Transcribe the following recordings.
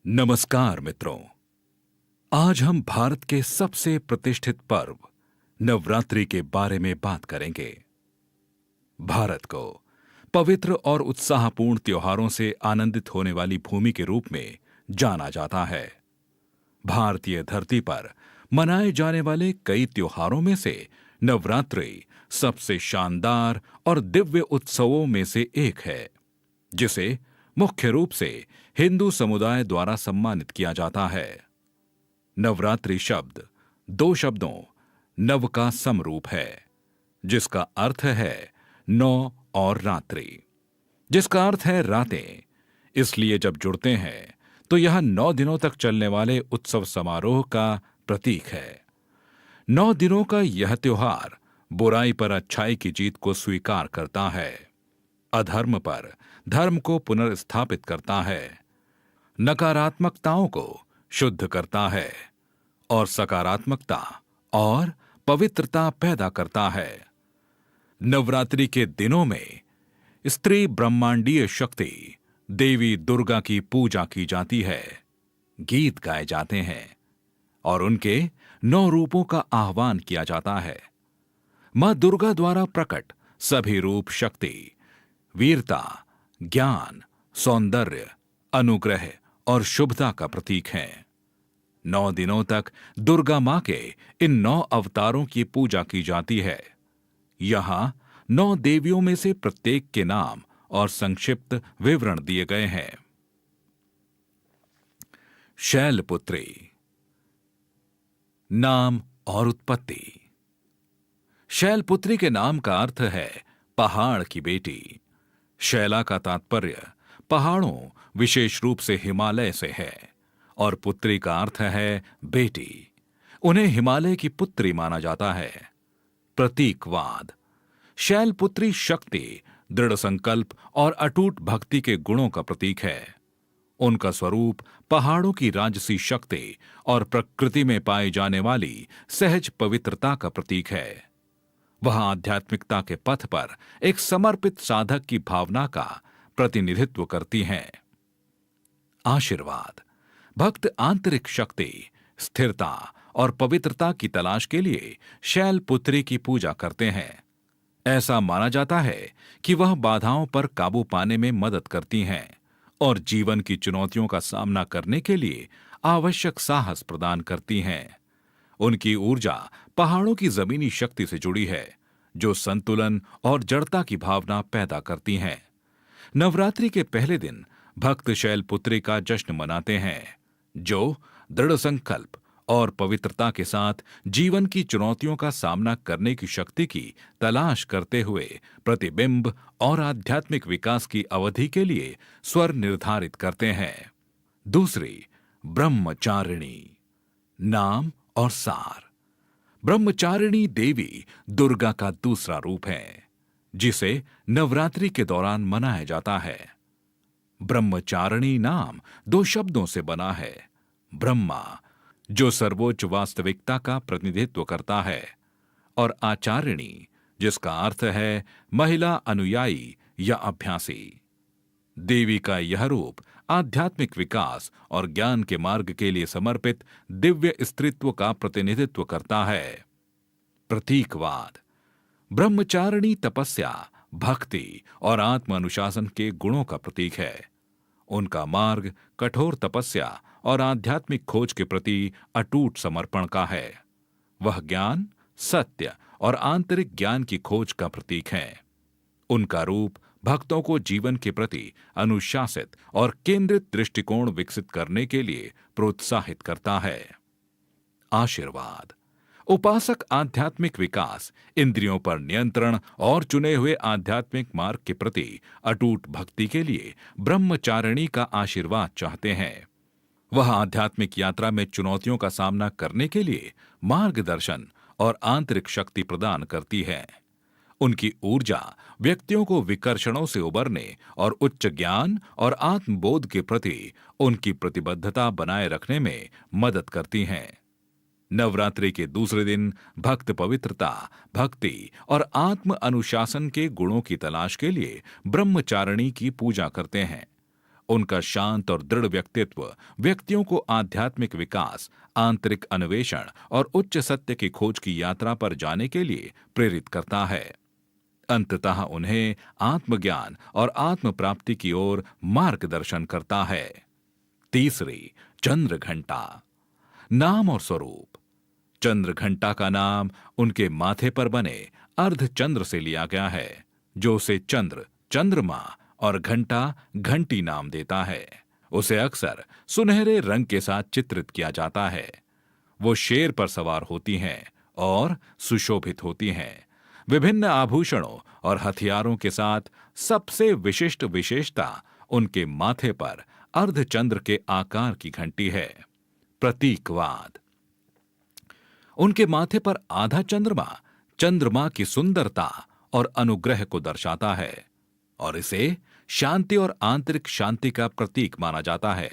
नमस्कार मित्रों। आज हम भारत के सबसे प्रतिष्ठित पर्व नवरात्रि के बारे में बात करेंगे। भारत को पवित्र और उत्साहपूर्ण त्योहारों से आनंदित होने वाली भूमि के रूप में जाना जाता है। भारतीय धरती पर मनाए जाने वाले कई त्योहारों में से नवरात्रि सबसे शानदार और दिव्य उत्सवों में से एक है, जिसे मुख्य रूप से हिंदू समुदाय द्वारा सम्मानित किया जाता है। नवरात्रि शब्द दो शब्दों नव का समरूप है, जिसका अर्थ है नौ और रात्रि, जिसका अर्थ है रातें। इसलिए जब जुड़ते हैं तो यह 9 दिनों तक चलने वाले उत्सव समारोह का प्रतीक है। 9 दिनों का यह त्योहार बुराई पर अच्छाई की जीत को स्वीकार करता है, अधर्म पर धर्म को पुनर्स्थापित करता है, नकारात्मकताओं को शुद्ध करता है और सकारात्मकता और पवित्रता पैदा करता है। नवरात्रि के दिनों में स्त्री ब्रह्मांडीय शक्ति देवी दुर्गा की पूजा की जाती है, गीत गाए जाते हैं और उनके 9 रूपों का आह्वान किया जाता है। मां दुर्गा द्वारा प्रकट सभी रूप शक्ति, वीरता, ज्ञान, सौंदर्य, अनुग्रह और शुभता का प्रतीक हैं। 9 दिनों तक दुर्गा मां के इन 9 अवतारों की पूजा की जाती है। यहां 9 देवियों में से प्रत्येक के नाम और संक्षिप्त विवरण दिए गए हैं। शैलपुत्री। नाम और उत्पत्ति। शैलपुत्री के नाम का अर्थ है पहाड़ की बेटी। शैला का तात्पर्य पहाड़ों, विशेष रूप से हिमालय से है, और पुत्री का अर्थ है बेटी। उन्हें हिमालय की पुत्री माना जाता है। प्रतीकवाद। शैलपुत्री शक्ति, दृढ़ संकल्प और अटूट भक्ति के गुणों का प्रतीक है। उनका स्वरूप पहाड़ों की राजसी शक्ति और प्रकृति में पाई जाने वाली सहज पवित्रता का प्रतीक है। वह आध्यात्मिकता के पथ पर एक समर्पित साधक की भावना का प्रतिनिधित्व करती हैं। आशीर्वाद। भक्त आंतरिक शक्ति, स्थिरता और पवित्रता की तलाश के लिए शैलपुत्री की पूजा करते हैं। ऐसा माना जाता है कि वह बाधाओं पर काबू पाने में मदद करती हैं और जीवन की चुनौतियों का सामना करने के लिए आवश्यक साहस प्रदान करती हैं। उनकी ऊर्जा पहाड़ों की जमीनी शक्ति से जुड़ी है, जो संतुलन और जड़ता की भावना पैदा करती हैं। नवरात्रि के पहले दिन भक्त शैलपुत्री का जश्न मनाते हैं, जो दृढ़ संकल्प और पवित्रता के साथ जीवन की चुनौतियों का सामना करने की शक्ति की तलाश करते हुए प्रतिबिंब और आध्यात्मिक विकास की अवधि के लिए स्वर निर्धारित करते हैं। दूसरी, ब्रह्मचारिणी। नाम और सार। ब्रह्मचारिणी देवी दुर्गा का दूसरा रूप है, जिसे नवरात्रि के दौरान मनाया जाता है। ब्रह्मचारिणी नाम 2 शब्दों से बना है। ब्रह्मा, जो सर्वोच्च वास्तविकता का प्रतिनिधित्व करता है, और आचारिणी, जिसका अर्थ है महिला अनुयायी या अभ्यासी। देवी का यह रूप आध्यात्मिक विकास और ज्ञान के मार्ग के लिए समर्पित दिव्य स्त्रीत्व का प्रतिनिधित्व करता है। प्रतीकवाद। ब्रह्मचारिणी तपस्या, भक्ति और आत्म अनुशासन के गुणों का प्रतीक है। उनका मार्ग कठोर तपस्या और आध्यात्मिक खोज के प्रति अटूट समर्पण का है। वह ज्ञान, सत्य और आंतरिक ज्ञान की खोज का प्रतीक है। उनका रूप भक्तों को जीवन के प्रति अनुशासित और केंद्रित दृष्टिकोण विकसित करने के लिए प्रोत्साहित करता है। आशीर्वाद। उपासक आध्यात्मिक विकास, इंद्रियों पर नियंत्रण और चुने हुए आध्यात्मिक मार्ग के प्रति अटूट भक्ति के लिए ब्रह्मचारिणी का आशीर्वाद चाहते हैं। वह आध्यात्मिक यात्रा में चुनौतियों का सामना करने के लिए मार्गदर्शन और आंतरिक शक्ति प्रदान करती है। उनकी ऊर्जा व्यक्तियों को विकर्षणों से उबरने और उच्च ज्ञान और आत्मबोध के प्रति उनकी प्रतिबद्धता बनाए रखने में मदद करती हैं। नवरात्रि के दूसरे दिन भक्त पवित्रता, भक्ति और आत्म अनुशासन के गुणों की तलाश के लिए ब्रह्मचारिणी की पूजा करते हैं। उनका शांत और दृढ़ व्यक्तित्व व्यक्तियों को आध्यात्मिक विकास, आंतरिक अन्वेषण और उच्च सत्य की खोज की यात्रा पर जाने के लिए प्रेरित करता है। अंततः उन्हें आत्मज्ञान और आत्म प्राप्ति की ओर मार्गदर्शन करता है। तीसरी, चंद्र घंटा। नाम और स्वरूप। चंद्र घंटा का नाम उनके माथे पर बने अर्धचंद्र से लिया गया है, जो उसे चंद्र, चंद्रमा और घंटा, घंटी नाम देता है। उसे अक्सर सुनहरे रंग के साथ चित्रित किया जाता है। वो शेर पर सवार होती हैं और सुशोभित होती हैं। विभिन्न आभूषणों और हथियारों के साथ सबसे विशिष्ट विशेषता उनके माथे पर अर्धचंद्र के आकार की घंटी है। प्रतीकवाद। उनके माथे पर आधा चंद्रमा चंद्रमा की सुंदरता और अनुग्रह को दर्शाता है और इसे शांति और आंतरिक शांति का प्रतीक माना जाता है।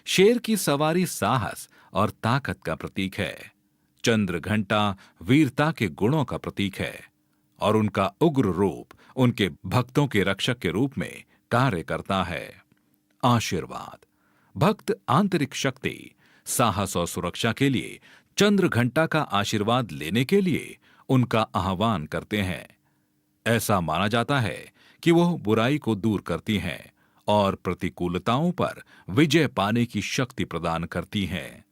शेर की सवारी साहस और ताकत का प्रतीक है। चंद्र घंटा वीरता के गुणों का प्रतीक है और उनका उग्र रूप उनके भक्तों के रक्षक के रूप में कार्य करता है। आशीर्वाद। भक्त आंतरिक शक्ति, साहस और सुरक्षा के लिए चंद्र घंटा का आशीर्वाद लेने के लिए उनका आह्वान करते हैं। ऐसा माना जाता है कि वह बुराई को दूर करती हैं और प्रतिकूलताओं पर विजय पाने की शक्ति प्रदान करती हैं।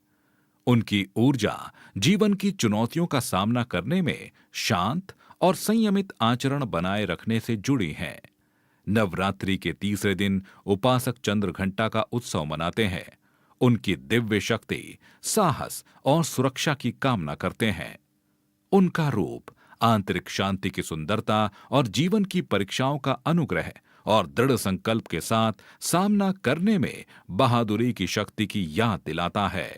उनकी ऊर्जा जीवन की चुनौतियों का सामना करने में शांत और संयमित आचरण बनाए रखने से जुड़ी हैं। नवरात्रि के तीसरे दिन उपासक चंद्र घंटा का उत्सव मनाते हैं। उनकी दिव्य शक्ति, साहस और सुरक्षा की कामना करते हैं। उनका रूप आंतरिक शांति की सुंदरता और जीवन की परीक्षाओं का अनुग्रह और दृढ़ संकल्प के साथ सामना करने में बहादुरी की शक्ति की याद दिलाता है।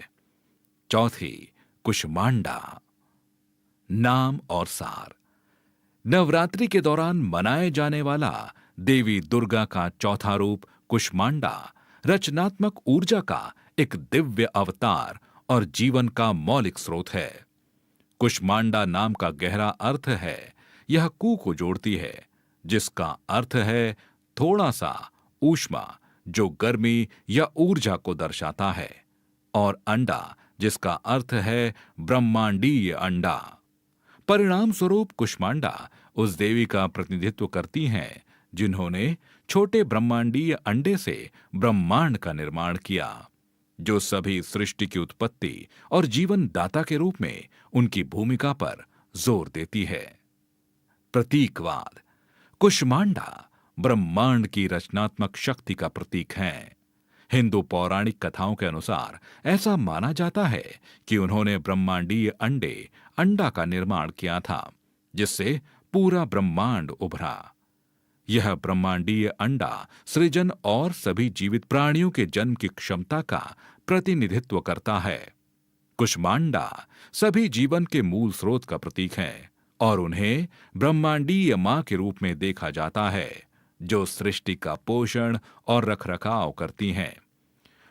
चौथी, कुष्मांडा। नाम और सार। नवरात्रि के दौरान मनाए जाने वाला देवी दुर्गा का चौथा रूप कुष्मांडा रचनात्मक ऊर्जा का एक दिव्य अवतार और जीवन का मौलिक स्रोत है। कुष्मांडा नाम का गहरा अर्थ है, यह कु को जोड़ती है, जिसका अर्थ है थोड़ा सा ऊष्मा, जो गर्मी या ऊर्जा को दर्शाता है, और अंडा, जिसका अर्थ है ब्रह्मांडीय अंडा। परिणाम स्वरूप कुष्मांडा उस देवी का प्रतिनिधित्व करती हैं जिन्होंने छोटे ब्रह्मांडीय अंडे से ब्रह्मांड का निर्माण किया, जो सभी सृष्टि की उत्पत्ति और जीवन दाता के रूप में उनकी भूमिका पर जोर देती है। प्रतीकवाद। कुष्मांडा ब्रह्मांड की रचनात्मक शक्ति का प्रतीक है। हिंदू पौराणिक कथाओं के अनुसार ऐसा माना जाता है कि उन्होंने ब्रह्मांडीय अंडा का निर्माण किया था, जिससे पूरा ब्रह्मांड उभरा। यह ब्रह्मांडीय अंडा सृजन और सभी जीवित प्राणियों के जन्म की क्षमता का प्रतिनिधित्व करता है। कुष्मांडा सभी जीवन के मूल स्रोत का प्रतीक है और उन्हें ब्रह्मांडीय मां के रूप में देखा जाता है, जो सृष्टि का पोषण और रखरखाव करती हैं।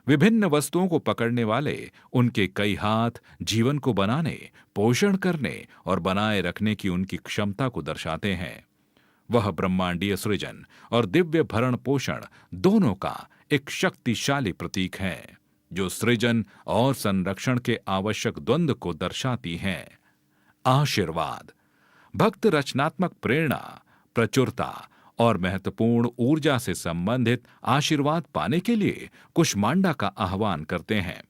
विभिन्न वस्तुओं को पकड़ने वाले उनके कई हाथ जीवन को बनाने, पोषण करने और बनाए रखने की उनकी क्षमता को दर्शाते हैं। वह ब्रह्मांडीय सृजन और दिव्य भरण पोषण दोनों का एक शक्तिशाली प्रतीक है, जो सृजन और संरक्षण के आवश्यक द्वंद्व को दर्शाती हैं। आशीर्वाद। भक्त रचनात्मक प्रेरणा, प्रचुरता और महत्वपूर्ण ऊर्जा से संबंधित आशीर्वाद पाने के लिए कुष्मांडा का आह्वान करते हैं।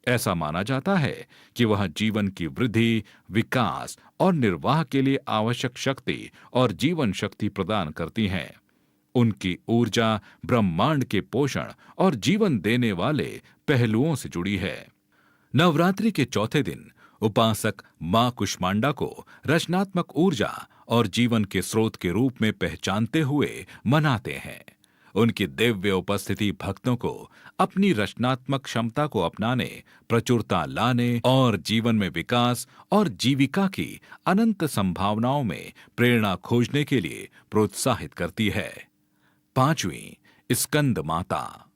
ऐसा माना जाता है कि वह जीवन की वृद्धि, विकास और निर्वाह के लिए आवश्यक शक्ति और जीवन शक्ति प्रदान करती हैं। उनकी ऊर्जा ब्रह्मांड के पोषण और जीवन देने वाले पहलुओं से जुड़ी है। नवरात्रि के चौथे दिन उपासक मां कुष्मांडा को रचनात्मक ऊर्जा और जीवन के स्रोत के रूप में पहचानते हुए मनाते हैं। उनकी दिव्य उपस्थिति भक्तों को अपनी रचनात्मक क्षमता को अपनाने, प्रचुरता लाने और जीवन में विकास और जीविका की अनंत संभावनाओं में प्रेरणा खोजने के लिए प्रोत्साहित करती है। पांचवीं, स्कंद माता।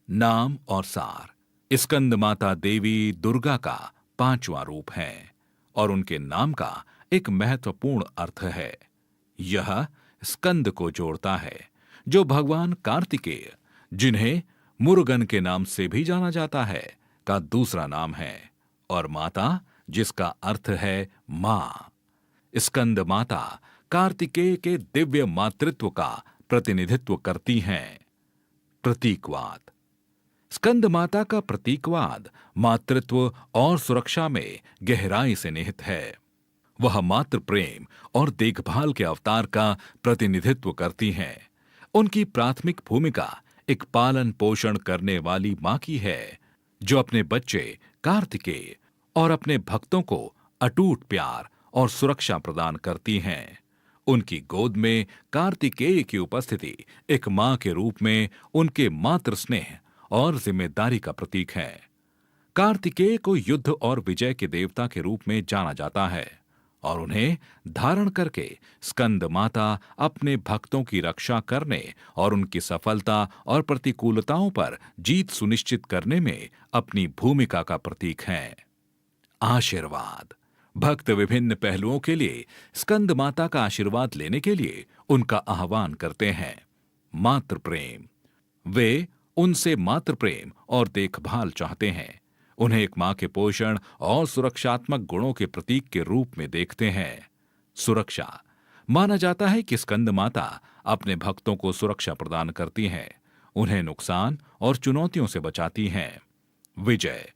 नाम और सार। स्कंद माता देवी दुर्गा का पांचवा रूप है और उनके नाम का एक महत्वपूर्ण अर्थ है। यह स्कंद को जोड़ता है, जो भगवान कार्तिकेय, जिन्हें मुरुगन के नाम से भी जाना जाता है, का दूसरा नाम है, और माता, जिसका अर्थ है मां। स्कंद माता कार्तिकेय के दिव्य मातृत्व का प्रतिनिधित्व करती हैं। प्रतीकवाद। स्कंद माता का प्रतीकवाद मातृत्व और सुरक्षा में गहराई से निहित है। वह मातृ प्रेम और देखभाल के अवतार का प्रतिनिधित्व करती हैं। उनकी प्राथमिक भूमिका एक पालन पोषण करने वाली मां की है, जो अपने बच्चे कार्तिकेय और अपने भक्तों को अटूट प्यार और सुरक्षा प्रदान करती हैं। उनकी गोद में कार्तिकेय की उपस्थिति एक मां के रूप में उनके मातृ स्नेह और जिम्मेदारी का प्रतीक है। कार्तिकेय को युद्ध और विजय के देवता के रूप में जाना जाता है, और उन्हें धारण करके स्कंद माता अपने भक्तों की रक्षा करने और उनकी सफलता और प्रतिकूलताओं पर जीत सुनिश्चित करने में अपनी भूमिका का प्रतीक हैं। आशीर्वाद। भक्त विभिन्न पहलुओं के लिए स्कंद माता का आशीर्वाद लेने के लिए उनका आह्वान करते हैं। मातृ प्रेम। वे उनसे मातृ प्रेम और देखभाल चाहते हैं। उन्हें एक मां के पोषण और सुरक्षात्मक गुणों के प्रतीक के रूप में देखते हैं। सुरक्षा। माना जाता है कि स्कंद माता अपने भक्तों को सुरक्षा प्रदान करती हैं, उन्हें नुकसान और चुनौतियों से बचाती हैं। विजय।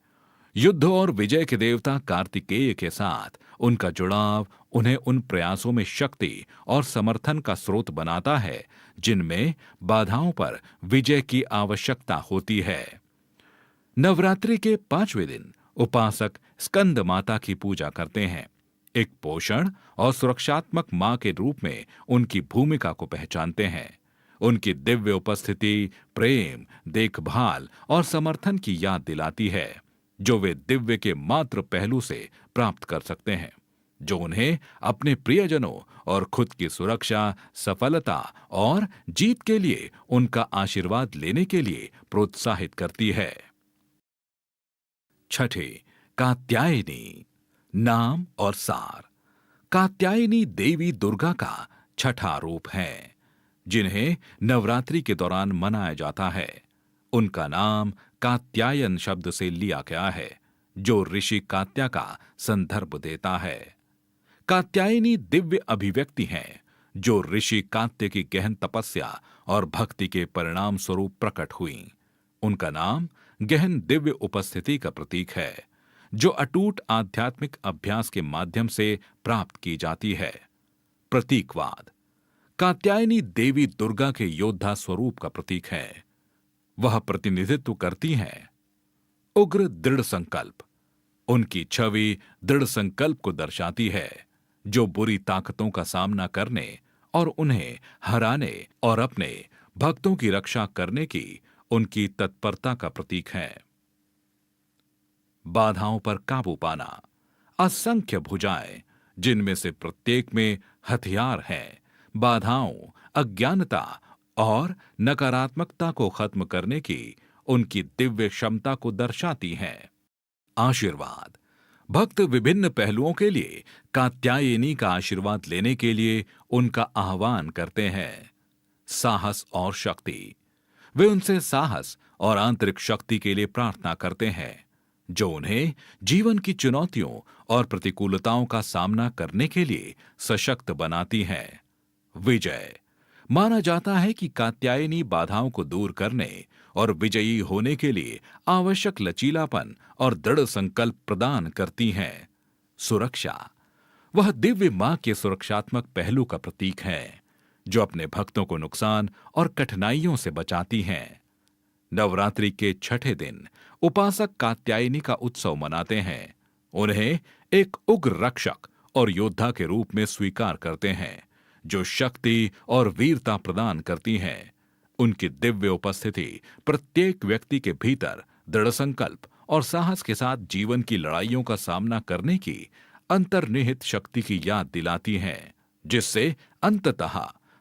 युद्ध और विजय के देवता कार्तिकेय के साथ उनका जुड़ाव उन्हें उन प्रयासों में शक्ति और समर्थन का स्रोत बनाता है जिनमें बाधाओं पर विजय की आवश्यकता होती है। नवरात्रि के 5वें दिन उपासक स्कंद माता की पूजा करते हैं। एक पोषण और सुरक्षात्मक मां के रूप में उनकी भूमिका को पहचानते हैं। उनकी दिव्य उपस्थिति प्रेम, देखभाल और समर्थन की याद दिलाती है, जो वे दिव्य के मात्र पहलू से प्राप्त कर सकते हैं, जो उन्हें अपने प्रियजनों और खुद की सुरक्षा, सफलता और जीत के लिए उनका आशीर्वाद लेने के लिए प्रोत्साहित करती है। छठे, कात्यायनी। नाम और सार। कात्यायनी देवी दुर्गा का छठा रूप है, जिन्हें नवरात्रि के दौरान मनाया जाता है। उनका नाम कात्यायन शब्द से लिया गया है, जो ऋषि कात्या का संदर्भ देता है। कात्यायनी दिव्य अभिव्यक्ति हैं, जो ऋषि कात्य की गहन तपस्या और भक्ति के परिणाम स्वरूप प्रकट हुई। उनका नाम गहन दिव्य उपस्थिति का प्रतीक है, जो अटूट आध्यात्मिक अभ्यास के माध्यम से प्राप्त की जाती है। प्रतीकवाद। कात्यायनी देवी दुर्गा के योद्धा स्वरूप का प्रतीक है। वह प्रतिनिधित्व करती हैं उग्र दृढ़ संकल्प। उनकी छवि दृढ़ संकल्प को दर्शाती है, जो बुरी ताकतों का सामना करने और उन्हें हराने और अपने भक्तों की रक्षा करने की उनकी तत्परता का प्रतीक है। बाधाओं पर काबू पाना। असंख्य भुजाएं, जिनमें से प्रत्येक में हथियार हैं, बाधाओं, अज्ञानता और नकारात्मकता को खत्म करने की उनकी दिव्य क्षमता को दर्शाती हैं। आशीर्वाद। भक्त विभिन्न पहलुओं के लिए कात्यायनी का आशीर्वाद लेने के लिए उनका आह्वान करते हैं। साहस और शक्ति। वे उनसे साहस और आंतरिक शक्ति के लिए प्रार्थना करते हैं, जो उन्हें जीवन की चुनौतियों और प्रतिकूलताओं का सामना करने के लिए सशक्त बनाती हैं। विजय। माना जाता है कि कात्यायनी बाधाओं को दूर करने और विजयी होने के लिए आवश्यक लचीलापन और दृढ़ संकल्प प्रदान करती हैं। सुरक्षा। वह दिव्य मां के सुरक्षात्मक पहलू का प्रतीक है, जो अपने भक्तों को नुकसान और कठिनाइयों से बचाती हैं। नवरात्रि के छठे दिन उपासक कात्यायनी का उत्सव मनाते हैं। उन्हें एक उग्र रक्षक और योद्धा के रूप में स्वीकार करते हैं, जो शक्ति और वीरता प्रदान करती हैं। उनकी दिव्य उपस्थिति प्रत्येक व्यक्ति के भीतर दृढ़ संकल्प और साहस के साथ जीवन की लड़ाइयों का सामना करने की अंतर्निहित शक्ति की याद दिलाती है, जिससे अंततः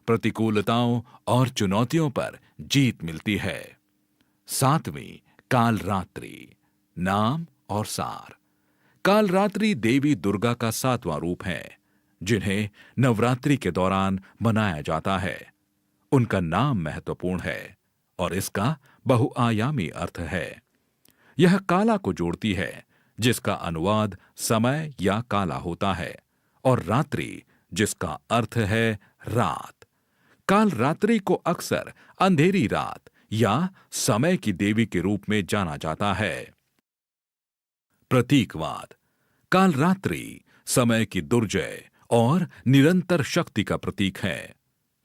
प्रतिकूलताओं और चुनौतियों पर जीत मिलती है। सातवीं, कालरात्रि। नाम और सार। कालरात्रि देवी दुर्गा का 7वां रूप है, जिन्हें नवरात्रि के दौरान मनाया जाता है। उनका नाम महत्वपूर्ण है और इसका बहुआयामी अर्थ है। यह काला को जोड़ती है, जिसका अनुवाद समय या काला होता है, और रात्रि, जिसका अर्थ है रात। काल रात्रि को अक्सर अंधेरी रात या समय की देवी के रूप में जाना जाता है। प्रतीकवाद। काल रात्रि समय की दुर्जय और निरंतर शक्ति का प्रतीक है,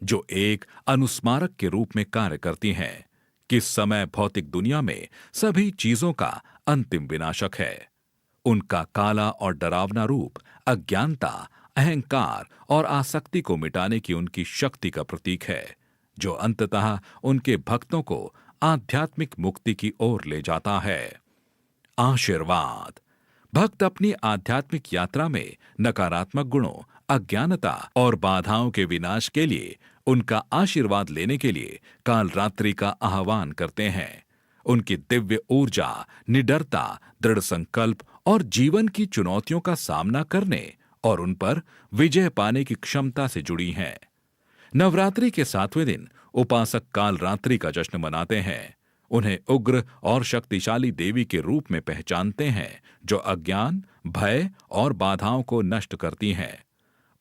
जो एक अनुस्मारक के रूप में कार्य करती है कि समय भौतिक दुनिया में सभी चीजों का अंतिम विनाशक है। उनका काला और डरावना रूप अज्ञानता, अहंकार और आसक्ति को मिटाने की उनकी शक्ति का प्रतीक है, जो अंततः उनके भक्तों को आध्यात्मिक मुक्ति की ओर ले जाता है। आशीर्वाद। भक्त अपनी आध्यात्मिक यात्रा में नकारात्मक गुणों, अज्ञानता और बाधाओं के विनाश के लिए उनका आशीर्वाद लेने के लिए काल रात्रि का आह्वान करते हैं। उनकी दिव्य ऊर्जा, निडरता, दृढ़ संकल्प और जीवन की चुनौतियों का सामना करने और उन पर विजय पाने की क्षमता से जुड़ी हैं। नवरात्रि के 7वें दिन उपासक काल रात्रि का जश्न मनाते हैं। उन्हें उग्र और शक्तिशाली देवी के रूप में पहचानते हैं, जो अज्ञान, भय और बाधाओं को नष्ट करती हैं।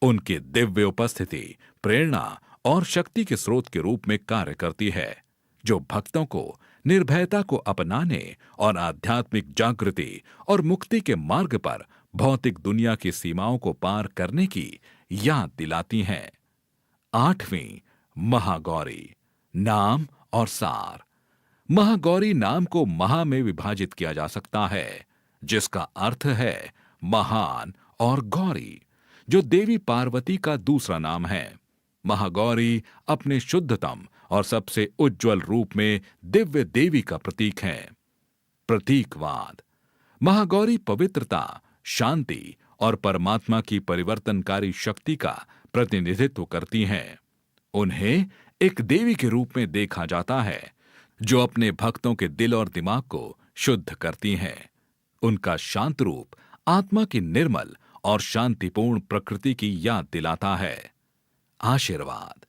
उनकी दिव्य उपस्थिति प्रेरणा और शक्ति के स्रोत के रूप में कार्य करती है, जो भक्तों को निर्भयता को अपनाने और आध्यात्मिक जागृति और मुक्ति के मार्ग पर भौतिक दुनिया की सीमाओं को पार करने की याद दिलाती हैं। 8वीं महागौरी। नाम और सार। महागौरी नाम को महा में विभाजित किया जा सकता है, जिसका अर्थ है महान, और गौरी, जो देवी पार्वती का दूसरा नाम है। महागौरी अपने शुद्धतम और सबसे उज्जवल रूप में दिव्य देवी का प्रतीक है। प्रतीकवाद। महागौरी पवित्रता, शांति और परमात्मा की परिवर्तनकारी शक्ति का प्रतिनिधित्व करती हैं। उन्हें एक देवी के रूप में देखा जाता है, जो अपने भक्तों के दिल और दिमाग को शुद्ध करती हैं। उनका शांत रूप आत्मा की निर्मल और शांतिपूर्ण प्रकृति की याद दिलाता है। आशीर्वाद।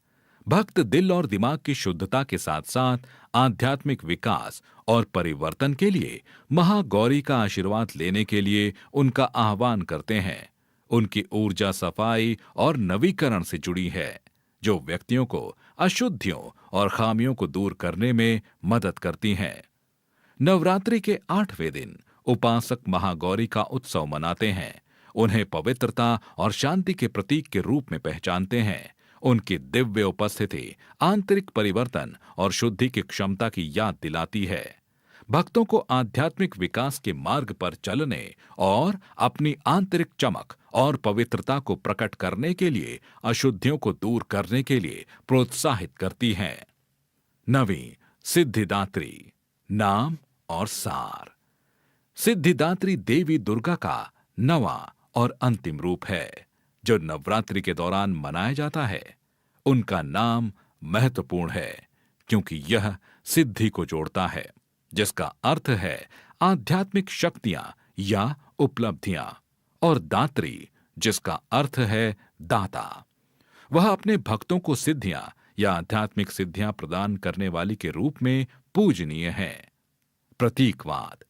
भक्त दिल और दिमाग की शुद्धता के साथ साथ आध्यात्मिक विकास और परिवर्तन के लिए महागौरी का आशीर्वाद लेने के लिए उनका आह्वान करते हैं। उनकी ऊर्जा सफाई और नवीकरण से जुड़ी है, जो व्यक्तियों को अशुद्धियों और खामियों को दूर करने में मदद करती हैं। नवरात्रि के 8वें दिन उपासक महागौरी का उत्सव मनाते हैं। उन्हें पवित्रता और शांति के प्रतीक के रूप में पहचानते हैं। उनकी दिव्य उपस्थिति आंतरिक परिवर्तन और शुद्धि की क्षमता की याद दिलाती है। भक्तों को आध्यात्मिक विकास के मार्ग पर चलने और अपनी आंतरिक चमक और पवित्रता को प्रकट करने के लिए, अशुद्धियों को दूर करने के लिए प्रोत्साहित करती हैं। 9वीं सिद्धिदात्री। नाम और सार। सिद्धिदात्री देवी दुर्गा का 9वां और अंतिम रूप है, जो नवरात्रि के दौरान मनाया जाता है। उनका नाम महत्वपूर्ण है, क्योंकि यह सिद्धि को जोड़ता है, जिसका अर्थ है आध्यात्मिक शक्तियां या उपलब्धियां, और दात्री, जिसका अर्थ है दाता। वह अपने भक्तों को सिद्धियां या आध्यात्मिक सिद्धियां प्रदान करने वाली के रूप में पूजनीय है। प्रतीकवाद।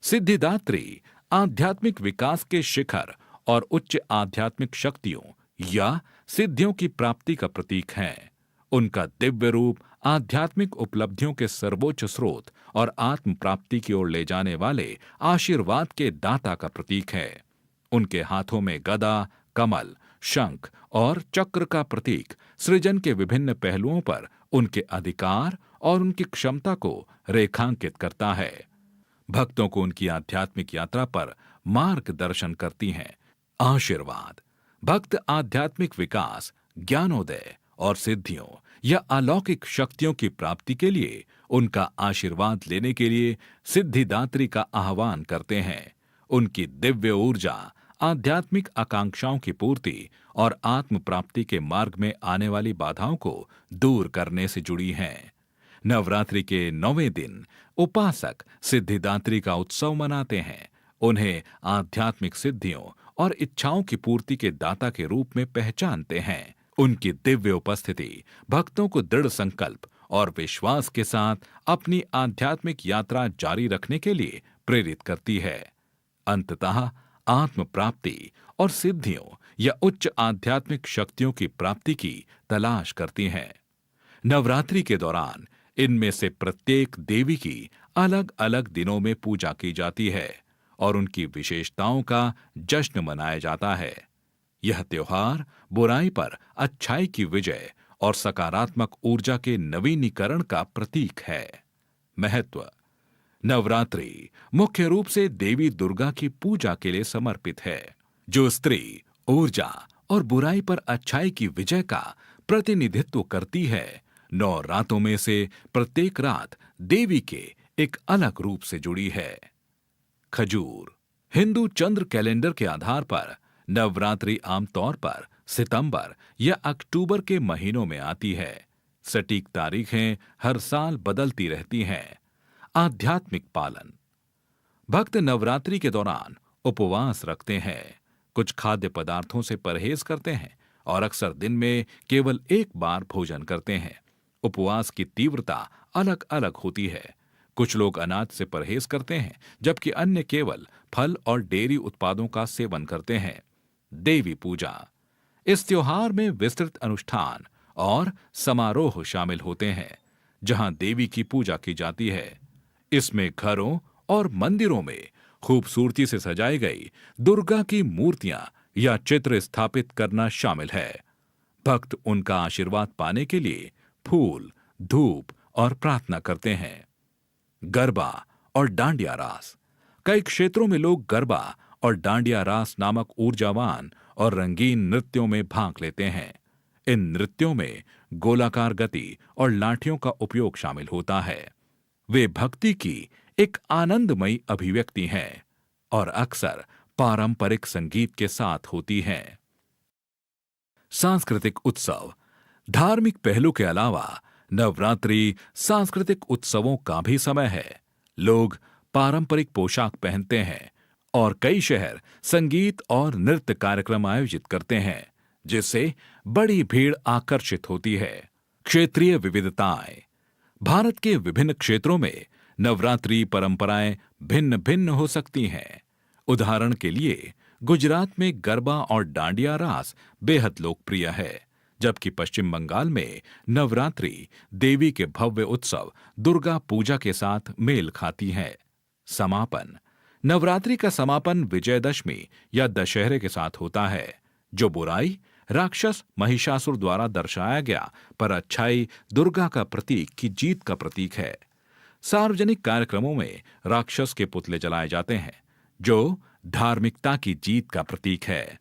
सिद्धिदात्री आध्यात्मिक विकास के शिखर और उच्च आध्यात्मिक शक्तियों या सिद्धियों की प्राप्ति का प्रतीक है। उनका दिव्य रूप आध्यात्मिक उपलब्धियों के सर्वोच्च स्रोत और आत्म प्राप्ति की ओर ले जाने वाले आशीर्वाद के दाता का प्रतीक है। उनके हाथों में गदा, कमल, शंख और चक्र का प्रतीक सृजन के विभिन्न पहलुओं पर उनके अधिकार और उनकी क्षमता को रेखांकित करता है। भक्तों को उनकी आध्यात्मिक यात्रा पर मार्गदर्शन करती हैं। आशीर्वाद। भक्त आध्यात्मिक विकास, ज्ञानोदय और सिद्धियों या अलौकिक शक्तियों की प्राप्ति के लिए उनका आशीर्वाद लेने के लिए सिद्धिदात्री का आह्वान करते हैं। उनकी दिव्य ऊर्जा आध्यात्मिक आकांक्षाओं की पूर्ति और आत्म प्राप्ति के मार्ग में आने वाली बाधाओं को दूर करने से जुड़ी हैं। नवरात्रि के 9वें दिन उपासक सिद्धिदात्री का उत्सव मनाते हैं। उन्हें आध्यात्मिक सिद्धियों और इच्छाओं की पूर्ति के दाता के रूप में पहचानते हैं। उनकी दिव्य उपस्थिति भक्तों को दृढ़ संकल्प और विश्वास के साथ अपनी आध्यात्मिक यात्रा जारी रखने के लिए प्रेरित करती है। अंततः आत्म प्राप्ति और सिद्धियों या उच्च आध्यात्मिक शक्तियों की प्राप्ति की तलाश करती हैं। नवरात्रि के दौरान इनमें से प्रत्येक देवी की अलग अलग दिनों में पूजा की जाती है और उनकी विशेषताओं का जश्न मनाया जाता है। यह त्योहार बुराई पर अच्छाई की विजय और सकारात्मक ऊर्जा के नवीनीकरण का प्रतीक है। महत्व: नवरात्रि मुख्य रूप से देवी दुर्गा की पूजा के लिए समर्पित है, जो स्त्री, ऊर्जा और बुराई पर अच्छाई की विजय का प्रतिनिधित्व करती है। 9 रातों में से प्रत्येक रात देवी के एक अलग रूप से जुड़ी है। खजूर: हिंदू चंद्र कैलेंडर के आधार पर नवरात्रि आमतौर पर सितंबर या अक्टूबर के महीनों में आती है। सटीक तारीखें हर साल बदलती रहती हैं। आध्यात्मिक पालन: भक्त नवरात्रि के दौरान उपवास रखते हैं, कुछ खाद्य पदार्थों से परहेज करते हैं और अक्सर दिन में केवल एक बार भोजन करते हैं। उपवास की तीव्रता अलग अलग होती है। कुछ लोग अनाज से परहेज करते हैं, जबकि अन्य केवल फल और डेयरी उत्पादों का सेवन करते हैं। देवी पूजा: इस त्योहार में विस्तृत अनुष्ठान और समारोह शामिल होते हैं, जहां देवी की पूजा की जाती है। इसमें घरों और मंदिरों में खूबसूरती से सजाई गई दुर्गा की मूर्तियां या चित्र स्थापित करना शामिल है। भक्त उनका आशीर्वाद पाने के लिए फूल, धूप और प्रार्थना करते हैं। गरबा और डांडिया रास: कई क्षेत्रों में लोग गरबा और डांडिया रास नामक ऊर्जावान और रंगीन नृत्यों में भाग लेते हैं। इन नृत्यों में गोलाकार गति और लाठियों का उपयोग शामिल होता है। वे भक्ति की एक आनंदमयी अभिव्यक्ति हैं और अक्सर पारंपरिक संगीत के साथ होती हैं। सांस्कृतिक उत्सव: धार्मिक पहलू के अलावा नवरात्रि सांस्कृतिक उत्सवों का भी समय है। लोग पारंपरिक पोशाक पहनते हैं और कई शहर संगीत और नृत्य कार्यक्रम आयोजित करते हैं, जिससे बड़ी भीड़ आकर्षित होती है। क्षेत्रीय विविधताएं: भारत के विभिन्न क्षेत्रों में नवरात्रि परंपराएं भिन्न भिन्न हो सकती हैं। उदाहरण के लिए गुजरात में गरबा और डांडिया रास बेहद लोकप्रिय है, जबकि पश्चिम बंगाल में नवरात्रि देवी के भव्य उत्सव दुर्गा पूजा के साथ मेल खाती है। समापन: नवरात्रि का समापन विजयदशमी या दशहरे के साथ होता है, जो बुराई राक्षस महिषासुर द्वारा दर्शाया गया पर अच्छाई दुर्गा का प्रतीक की जीत का प्रतीक है। सार्वजनिक कार्यक्रमों में राक्षस के पुतले जलाए जाते हैं, जो धार्मिकता की जीत का प्रतीक है।